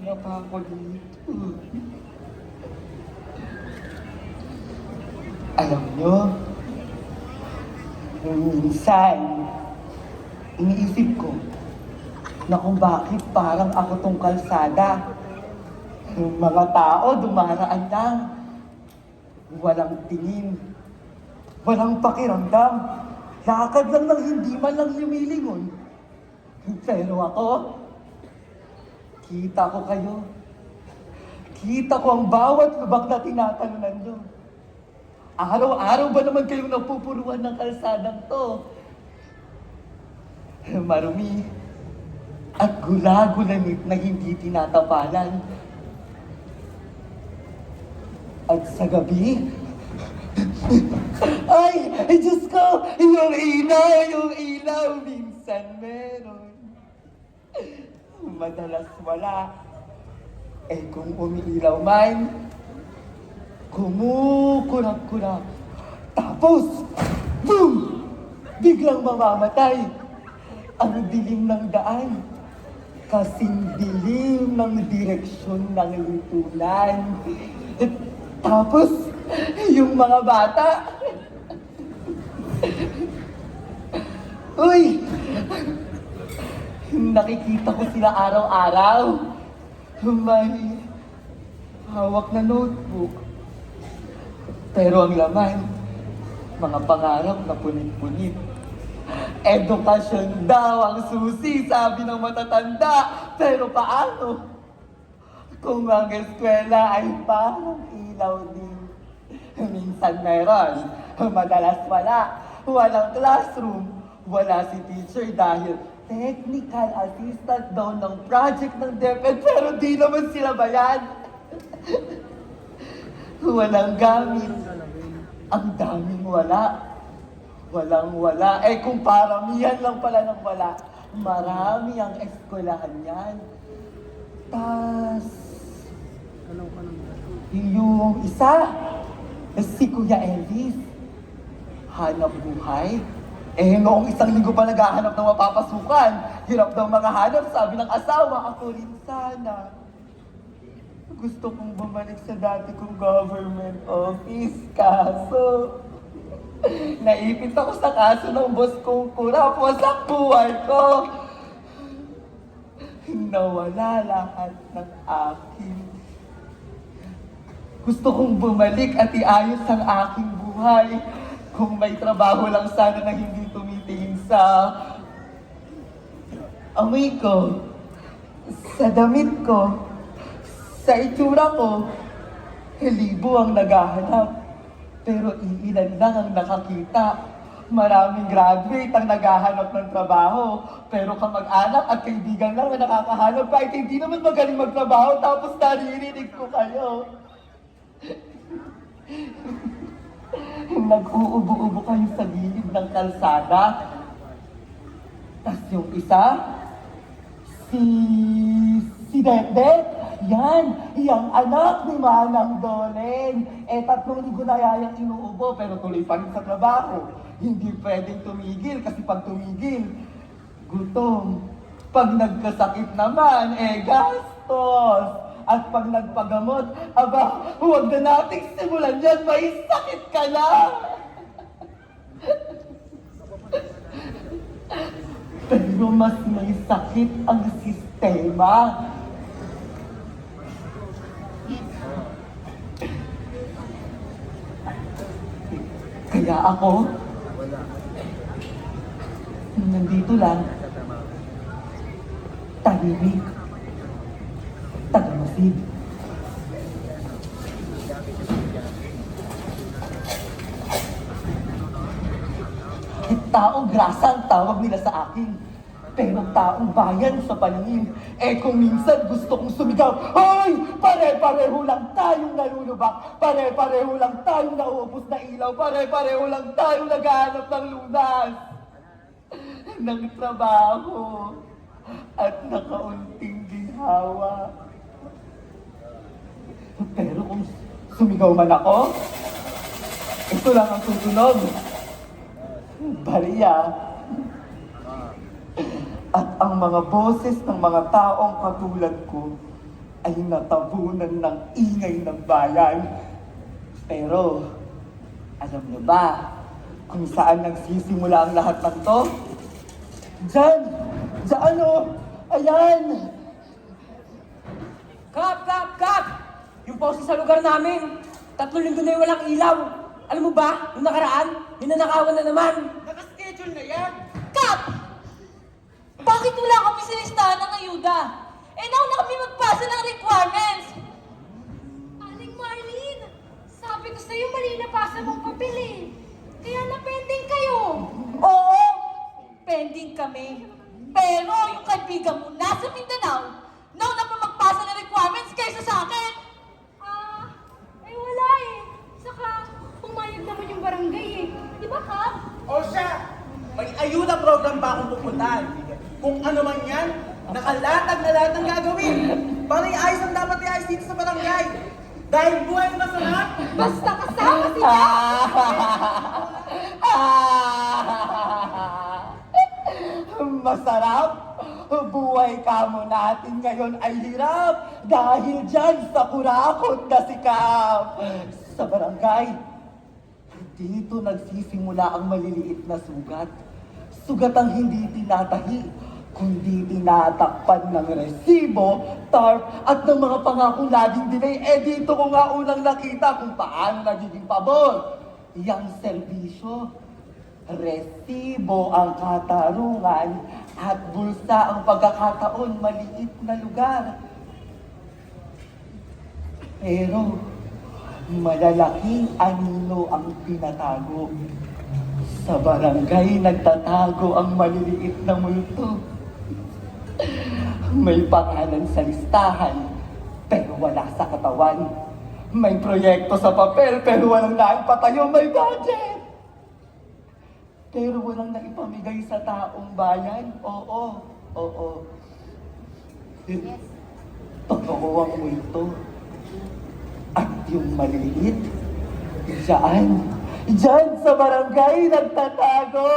na pa ako dito. Alam nyo, minsan, iniisip ko na kung bakit parang ako tong kalsada. Yung mga tao dumaraan lang. Walang tingin. Walang pakiramdam. Lakad lang ng hindi man lang lumilingon. Pero ako, kita ko kayo. Kita ko ang bawat lubak na tinatalunan nyo. Araw-araw ba naman kayong napupuruan ng kalsadang to? Marumi at gula-gulanit na hindi tinatapalan. At sa gabi, ay, Diyos ko, yung ilaw, minsan meron. Madalas wala. Eh kung umiilaw man, kumukurap-kurap. Tapos, boom! Biglang mamamatay. Ang dilim ng daan. Kasing dilim ng direksyon ng lipunan. Tapos, yung mga bata. Uy! Nakikita ko sila araw-araw. May hawak na notebook. Pero ang laman, mga pangarap na punit-punit. Edukasyon daw ang susi, sabi ng matatanda. Pero paano? Kung ang eskwela ay parang ilaw din. Minsan meron, madalas wala. Walang classroom, wala si teacher dahil technical assistant daw ng project ng DepEd, pero di naman sila bayan. Walang gamit. Ang daming wala. Walang wala. Eh kung paramihan lang pala ng wala, marami ang eskwelahan yan. Tas, yung isa, si Kuya Elvis, hanap buhay. Eh noong isang linggo pa naghahanap ng mapapasukan, hirap daw mga hanap, sabi ng asawa, ako rin sana. Gusto kong bumalik sa dati kong government office, kaso naipit ako sa kaso ng boss kong kurap, wasak buhay ko. Nawala lahat ng akin. Gusto kong bumalik at iayos ang aking buhay. Kung may trabaho lang sana na hindi tumitingin sa amoy ko, sa damit ko, sa itsura ko. Libo ang naghahanap, pero iilan lang ang nakakita. Maraming graduate ang naghahanap ng trabaho, pero kamag-anak at kaibigan lang ang nakakahanap kahit hindi naman magaling magtrabaho, tapos naririnig ko kayo. Nag-uubo-ubo kayo sa gilid ng kalsada. Tas yung isa, si Dede, yan, yung anak ni Manang Doleng. Eh, 3 linggo na yayang inuubo, pero tuloy pa rin sa trabaho. Hindi pwedeng tumigil, kasi pag tumigil, gutom. Pag nagkasakit naman, eh, gastos. At pag nagpagamot, aba, huwag na nating simulan yan, may sakit ka na! Pero mas may sakit ang sistema. Kaya ako, nandito lang, tahimik, tagamasid. Taong grasa ang tawag nila sa akin. Pero taong bayan sa paningin. Eh kung minsan gusto kong sumigaw, hoy! Pare-pareho lang tayong nalulubak. Pare-pareho lang tayong nauubos na ilaw. Pare-pareho lang tayong naghahanap ng lunas. Ng trabaho. At nakaunting ginhawa. Pero kung sumigaw man ako, ito lang ang susunog. Bariya. At ang mga boses ng mga taong katulad ko ay natabunan ng ingay ng bayan. Pero, alam niyo ba kung saan nagsisimula ang lahat ng to? Diyan! Diyan o! Ayan! Kap! Yung poste sa lugar namin, 3 linggo na yung walang ilaw. Alam mo ba, yung nakaraan, ninanakawan na naman. Nakaschedule na yan! Kap! Bakit wala kami sinistahan ng ayuda? Nauna kami magpasa ng requirements! Aling Marlene, sabi ko sa'yo mali na pasa mong papel eh. Kaya na-pending kayo. Oo! Pending kami. Pero yung kaibigan mo nasa Mindanao, nauna pa magpasa ng requirements kaysa sa akin! Wala eh. Saka, pumayag naman yung barangay eh. Di ba, Kap? O siya, may ayuda program ba akong pupuntahan? Kung ano man yan, nakalatag na lahat ng gagawin. Para iayos ang dapat iayos dito sa barangay. Dahil buhay na sa lahat. Basta kasama si Jack! Masarap! Buhay kamo natin ngayon ay hirap dahil dyan sa kurakot na sikap. Sa barangay, dito nagsisimula ang maliliit na sugat. Sugat ang hindi tinatahi, kundi tinatakpan ng resibo, tarp, at ng mga pangakong laging delay. Dito ko nga unang nakita kung paano nagiging pabor. Yang serbisyo, resibo ang katarungan, at bulsa ang pagkakataon maliit na lugar. Pero, malalaking anino ang pinatago. Sa barangay, nagtatago ang maliliit na multo. May pangalan sa listahan, pero wala sa katawan. May proyekto sa papel, pero walang naipatayo. May budget, pero walang naipamigay sa taong bayan. Oo. Totoo ang multo. At yung maliliit, diyan sa barangay nagtatago.